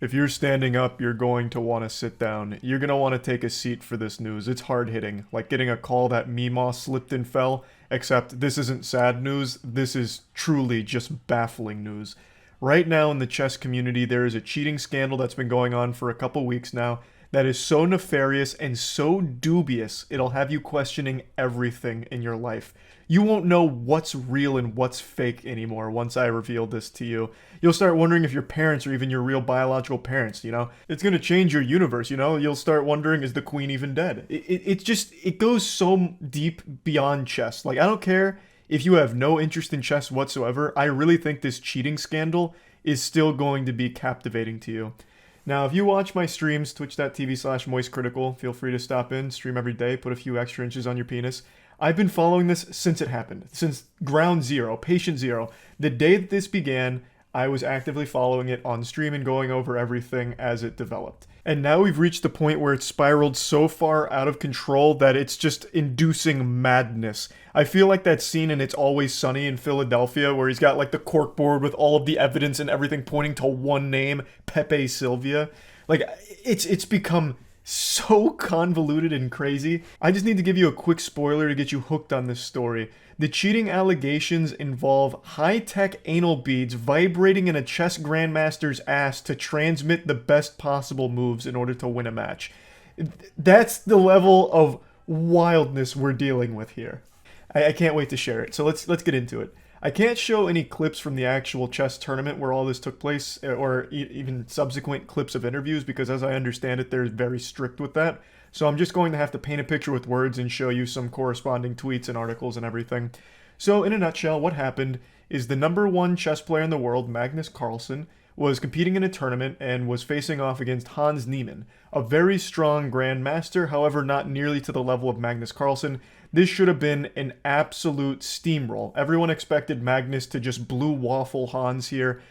If you're standing up, you're going to want to sit down. You're going to want to take a seat for this news. It's hard hitting, like getting a call that Mima slipped and fell, except this isn't sad news. This is truly just baffling news. Right now in the chess community, there is a cheating scandal that's been going on for a couple weeks now that is so nefarious and so dubious, it'll have you questioning everything in your life. You won't know what's real and what's fake anymore once I reveal this to you. You'll start wondering if your parents are even your real biological parents. It's going to change your universe. You'll start wondering, is the queen even dead? It goes so deep beyond chess. Like, I don't care if you have no interest in chess whatsoever. I really think this cheating scandal is still going to be captivating to you. Now, if you watch my streams, twitch.tv/moistcritical, feel free to stop in, stream every day, put a few extra inches on your penis. I've been following this since it happened, since ground zero, patient zero. The day that this began, I was actively following it on stream and going over everything as it developed. And now we've reached the point where it's spiraled so far out of control that it's just inducing madness. I feel like that scene in It's Always Sunny in Philadelphia where he's got like the corkboard with all of the evidence and everything pointing to one name, Pepe Silvia. Like, it's become so convoluted and crazy. I just need to give you a quick spoiler to get you hooked on this story. The cheating allegations involve high-tech anal beads vibrating in a chess grandmaster's ass to transmit the best possible moves in order to win a match. That's the level of wildness we're dealing with here. I can't wait to share it. So let's get into it. I can't show any clips from the actual chess tournament where all this took place, or even subsequent clips of interviews, because as I understand it, they're very strict with that. So I'm just going to have to paint a picture with words and show you some corresponding tweets and articles and everything. So in a nutshell, what happened is the number one chess player in the world, Magnus Carlsen, was competing in a tournament and was facing off against Hans Niemann, a very strong grandmaster, however not nearly to the level of Magnus Carlsen. This should have been an absolute steamroll. Everyone expected Magnus to just blue waffle Hans here,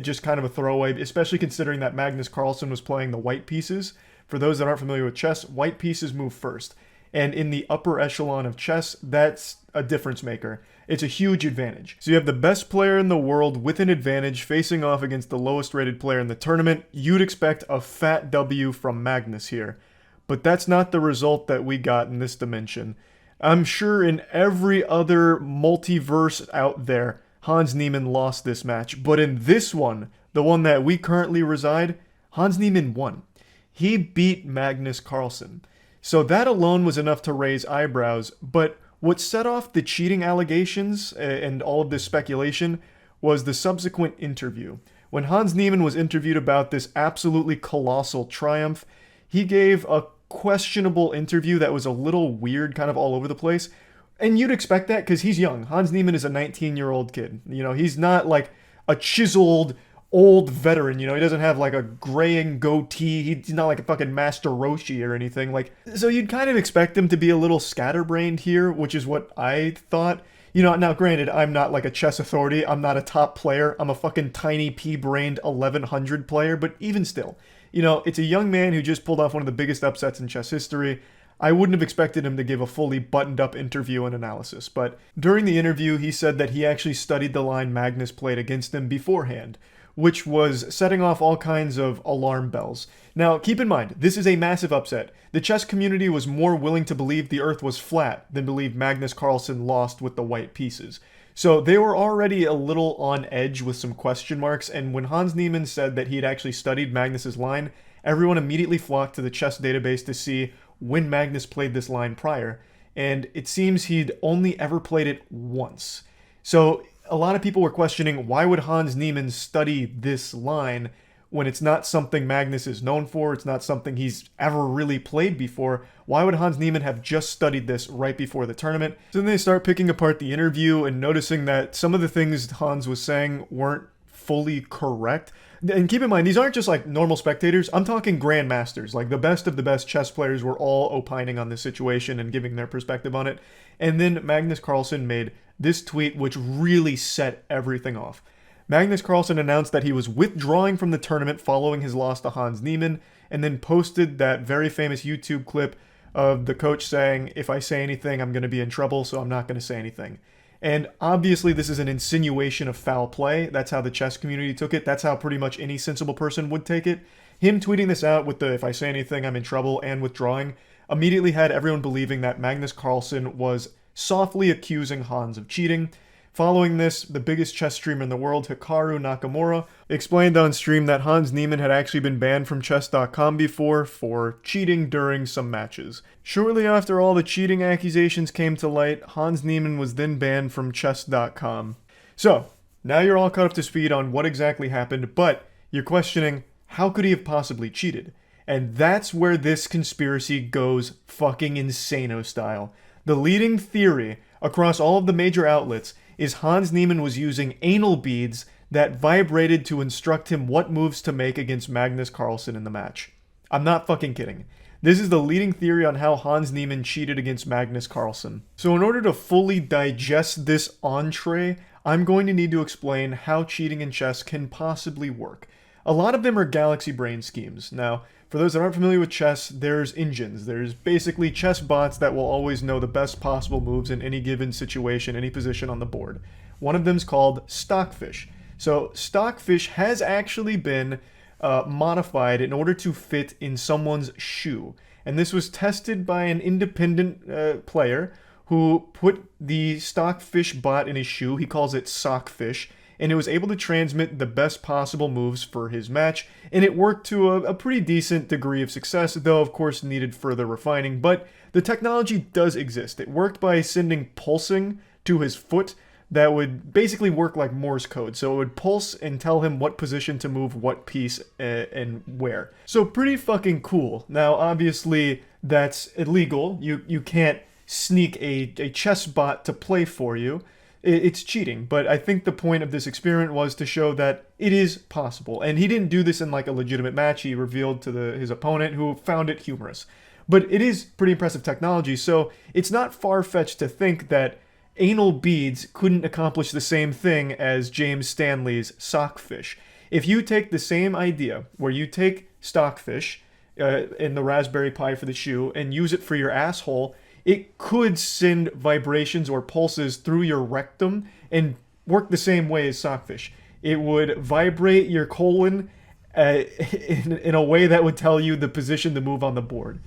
just kind of a throwaway, especially considering that Magnus Carlsen was playing the white pieces. For those that aren't familiar with chess, white pieces move first. And in the upper echelon of chess, that's a difference maker. It's a huge advantage. So you have the best player in the world with an advantage facing off against the lowest rated player in the tournament. You'd expect a fat W from Magnus here. But that's not the result that we got in this dimension. I'm sure in every other multiverse out there, Hans Niemann lost this match. But in this one, the one that we currently reside, Hans Niemann won. He beat Magnus Carlsen. So that alone was enough to raise eyebrows, but what set off the cheating allegations and all of this speculation was the subsequent interview. When Hans Niemann was interviewed about this absolutely colossal triumph, he gave a questionable interview that was a little weird, kind of all over the place. And you'd expect that because he's young. Hans Niemann is a 19-year-old kid. He's not like a chiseled old veteran. He doesn't have like a graying goatee. He's not like a fucking Master Roshi or anything. So you'd kind of expect him to be a little scatterbrained here, which is what I thought. Now granted, I'm not like a chess authority. I'm not a top player. I'm a fucking tiny pea-brained 1100 player, but even still, it's a young man who just pulled off one of the biggest upsets in chess history. I wouldn't have expected him to give a fully buttoned-up interview and analysis, but during the interview, he said that he actually studied the line Magnus played against him beforehand, which was setting off all kinds of alarm bells. Now, keep in mind, this is a massive upset. The chess community was more willing to believe the Earth was flat than believe Magnus Carlsen lost with the white pieces. So they were already a little on edge with some question marks, and when Hans Niemann said that he had actually studied Magnus's line, everyone immediately flocked to the chess database to see when Magnus played this line prior, and it seems he'd only ever played it once. So a lot of people were questioning, why would Hans Niemann study this line when it's not something Magnus is known for? It's not something he's ever really played before. Why would Hans Niemann have just studied this right before the tournament? So then they start picking apart the interview and noticing that some of the things Hans was saying weren't fully correct. And keep in mind, these aren't just like normal spectators. I'm talking grandmasters. Like the best of the best chess players were all opining on this situation and giving their perspective on it. And then Magnus Carlsen made this tweet which really set everything off. Magnus Carlsen announced that he was withdrawing from the tournament following his loss to Hans Niemann, and then posted that very famous YouTube clip of the coach saying, "If I say anything, I'm going to be in trouble, so I'm not going to say anything." And obviously, this is an insinuation of foul play. That's how the chess community took it. That's how pretty much any sensible person would take it. Him tweeting this out with the "if I say anything, I'm in trouble" and withdrawing immediately had everyone believing that Magnus Carlsen was softly accusing Hans of cheating. Following this, the biggest chess streamer in the world, Hikaru Nakamura, explained on stream that Hans Niemann had actually been banned from chess.com before for cheating during some matches. Shortly after all the cheating accusations came to light, Hans Niemann was then banned from chess.com. So, now you're all caught up to speed on what exactly happened, but you're questioning, how could he have possibly cheated? And that's where this conspiracy goes fucking insano style. The leading theory across all of the major outlets is Hans Niemann was using anal beads that vibrated to instruct him what moves to make against Magnus Carlsen in the match. I'm not fucking kidding. This is the leading theory on how Hans Niemann cheated against Magnus Carlsen. So in order to fully digest this entree, I'm going to need to explain how cheating in chess can possibly work. A lot of them are galaxy brain schemes. Now, for those that aren't familiar with chess, there's engines. There's basically chess bots that will always know the best possible moves in any given situation, any position on the board. One of them is called Stockfish. So Stockfish has actually been modified in order to fit in someone's shoe. And this was tested by an independent player who put the Stockfish bot in his shoe. He calls it Sockfish. And it was able to transmit the best possible moves for his match, and it worked to a pretty decent degree of success, though of course needed further refining, but the technology does exist. It worked by sending pulsing to his foot that would basically work like Morse code, so it would pulse and tell him what position to move what piece and where. So pretty fucking cool. Now obviously that's illegal. You can't sneak a chess bot to play for you. It's cheating, but I think the point of this experiment was to show that it is possible. And he didn't do this in like a legitimate match. He revealed to his opponent, who found it humorous. But it is pretty impressive technology, so it's not far-fetched to think that anal beads couldn't accomplish the same thing as James Stanley's Sockfish. If you take the same idea, where you take Stockfish in the Raspberry Pi for the shoe and use it for your asshole, it could send vibrations or pulses through your rectum and work the same way as Sockfish. It would vibrate your colon in a way that would tell you the position to move on the board.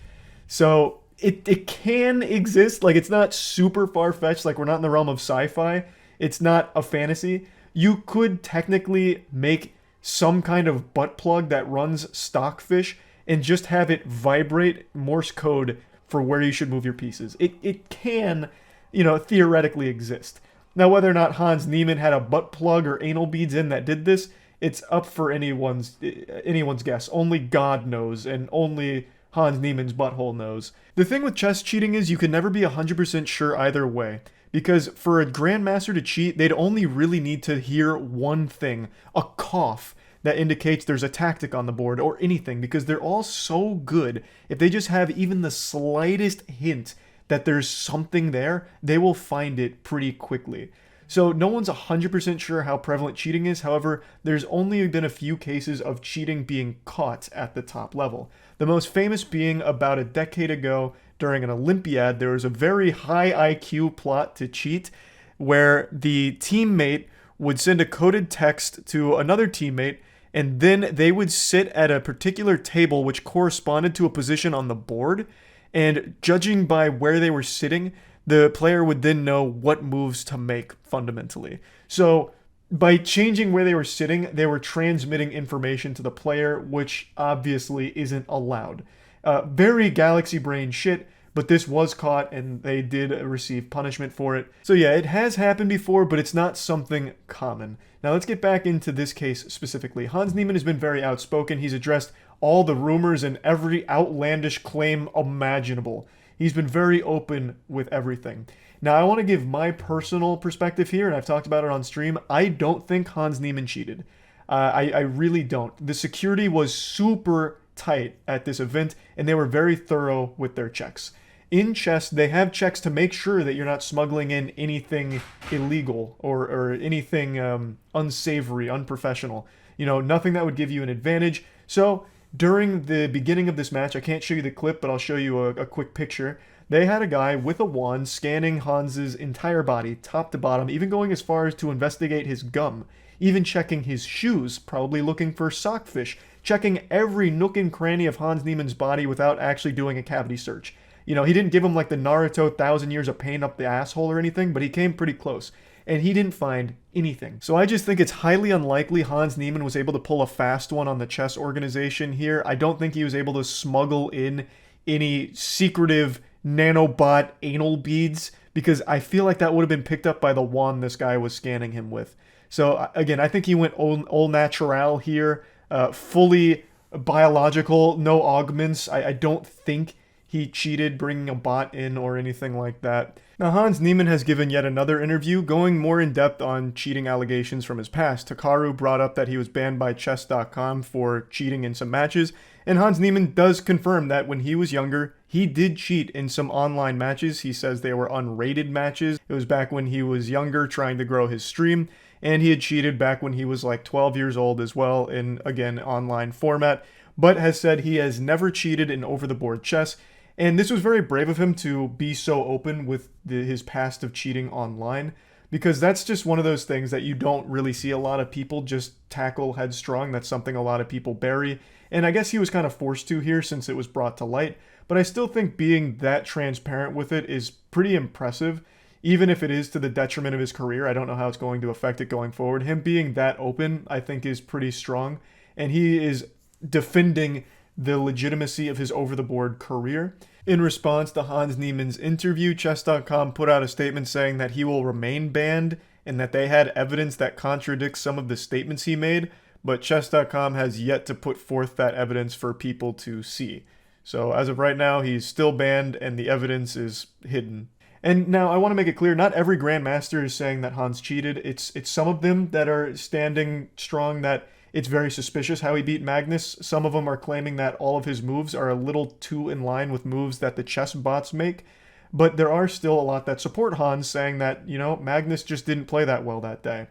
So it can exist. Like, it's not super far-fetched. Like, we're not in the realm of sci-fi. It's not a fantasy. You could technically make some kind of butt plug that runs Stockfish and just have it vibrate Morse code for where you should move your pieces. It can, theoretically exist. Now, whether or not Hans Niemann had a butt plug or anal beads in that did this, it's up for anyone's guess. Only God knows, and only Hans Niemann's butthole knows. The thing with chess cheating is you can never be 100% sure either way, because for a grandmaster to cheat, they'd only really need to hear one thing, a cough, that indicates there's a tactic on the board or anything, because they're all so good. If they just have even the slightest hint that there's something there, they will find it pretty quickly. So no one's 100% sure how prevalent cheating is. However, there's only been a few cases of cheating being caught at the top level. The most famous being about a decade ago during an Olympiad. There was a very high IQ plot to cheat where the teammate would send a coded text to another teammate, and then they would sit at a particular table which corresponded to a position on the board, and judging by where they were sitting, the player would then know what moves to make fundamentally. So by changing where they were sitting, they were transmitting information to the player, which obviously isn't allowed. Very galaxy brain shit, but this was caught and they did receive punishment for it. So yeah, it has happened before, but it's not something common. Now let's get back into this case specifically. Hans Niemann has been very outspoken. He's addressed all the rumors and every outlandish claim imaginable. He's been very open with everything. Now I want to give my personal perspective here, and I've talked about it on stream. I don't think Hans Niemann cheated. I really don't. The security was super tight at this event, and they were very thorough with their checks. In chess, they have checks to make sure that you're not smuggling in anything illegal or anything unsavory, unprofessional. Nothing that would give you an advantage. So during the beginning of this match, I can't show you the clip, but I'll show you a quick picture. They had a guy with a wand scanning Hans's entire body, top to bottom, even going as far as to investigate his gum, even checking his shoes, probably looking for sockfish, checking every nook and cranny of Hans Niemann's body without actually doing a cavity search. You know, he didn't give him like the Naruto 1,000 years of pain up the asshole or anything, but he came pretty close. And he didn't find anything. So I just think it's highly unlikely Hans Niemann was able to pull a fast one on the chess organization here. I don't think he was able to smuggle in any secretive nanobot anal beads, because I feel like that would have been picked up by the wand this guy was scanning him with. So again, I think he went all natural here, fully biological, no augments. I don't think he cheated bringing a bot in or anything like that. Now, Hans Niemann has given yet another interview going more in depth on cheating allegations from his past. Hikaru brought up that he was banned by Chess.com for cheating in some matches, and Hans Niemann does confirm that when he was younger, he did cheat in some online matches. He says they were unrated matches. It was back when he was younger trying to grow his stream, and he had cheated back when he was like 12 years old as well in, again, online format, but has said he has never cheated in over-the-board chess. And this was very brave of him to be so open with his past of cheating online, because that's just one of those things that you don't really see a lot of people just tackle headstrong. That's something a lot of people bury. And I guess he was kind of forced to here since it was brought to light. But I still think being that transparent with it is pretty impressive, even if it is to the detriment of his career. I don't know how it's going to affect it going forward. Him being that open, I think, is pretty strong. And he is defending the legitimacy of his over-the-board career. In response to Hans Niemann's interview, Chess.com put out a statement saying that he will remain banned and that they had evidence that contradicts some of the statements he made, but Chess.com has yet to put forth that evidence for people to see. So as of right now, he's still banned and the evidence is hidden. And now I want to make it clear, not every Grandmaster is saying that Hans cheated. It's some of them that are standing strong that it's very suspicious how he beat Magnus. Some of them are claiming that all of his moves are a little too in line with moves that the chess bots make. But there are still a lot that support Hans, saying that, you know, Magnus just didn't play that well that day.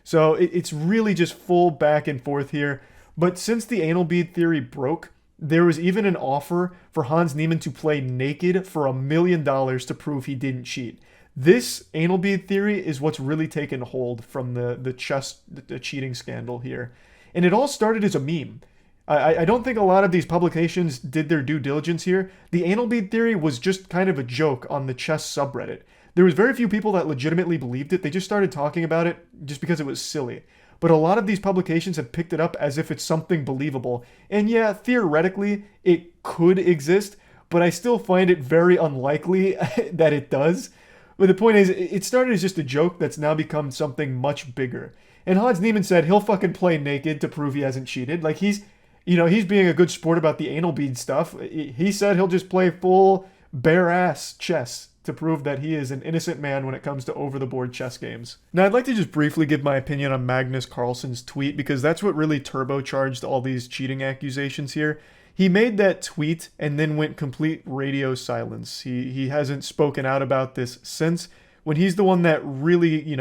So it's really just full back and forth here. But since the anal bead theory broke, there was even an offer for Hans Niemann to play naked for $1 million to prove he didn't cheat. This anal bead theory is what's really taken hold from the cheating scandal here. And it all started as a meme. I don't think a lot of these publications did their due diligence here. The anal bead theory was just kind of a joke on the chess subreddit. There was very few people that legitimately believed it. They just started talking about it just because it was silly. But a lot of these publications have picked it up as if it's something believable. And yeah, theoretically, it could exist, but I still find it very unlikely that it does. But the point is, it started as just a joke that's now become something much bigger. And Hans Niemann said he'll fucking play naked to prove he hasn't cheated. Like, he's being a good sport about the anal bead stuff. He said he'll just play full bare-ass chess to prove that he is an innocent man when it comes to over-the-board chess games. Now, I'd like to just briefly give my opinion on Magnus Carlsen's tweet, because that's what really turbocharged all these cheating accusations here. He made that tweet and then went complete radio silence. He hasn't spoken out about this since, when he's the one that really,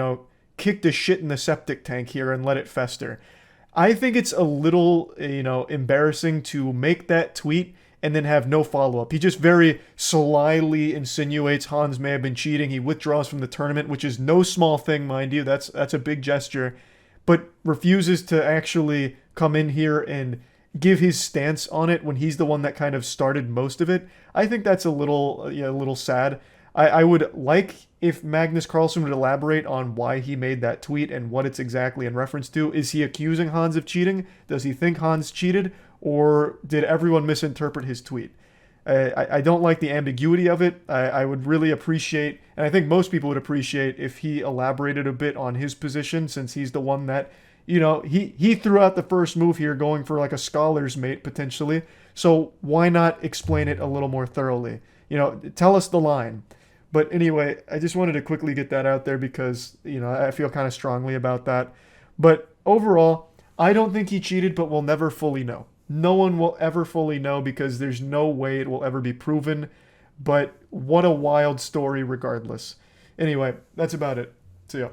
kicked the shit in the septic tank here and let it fester. I think it's a little, embarrassing to make that tweet and then have no follow-up. He just very slyly insinuates Hans may have been cheating. He withdraws from the tournament, which is no small thing, mind you. That's a big gesture. But refuses to actually come in here and give his stance on it when he's the one that kind of started most of it. I think that's a little sad. I would like if Magnus Carlsen would elaborate on why he made that tweet and what it's exactly in reference to. Is he accusing Hans of cheating? Does he think Hans cheated? Or did everyone misinterpret his tweet? I don't like the ambiguity of it. I would really appreciate, and I think most people would appreciate, if he elaborated a bit on his position, since he's the one that, he threw out the first move here going for like a scholar's mate potentially. So why not explain it a little more thoroughly? Tell us the line. But anyway, I just wanted to quickly get that out there because, I feel kind of strongly about that. But overall, I don't think he cheated, but we'll never fully know. No one will ever fully know because there's no way it will ever be proven. But what a wild story regardless. Anyway, that's about it. See ya.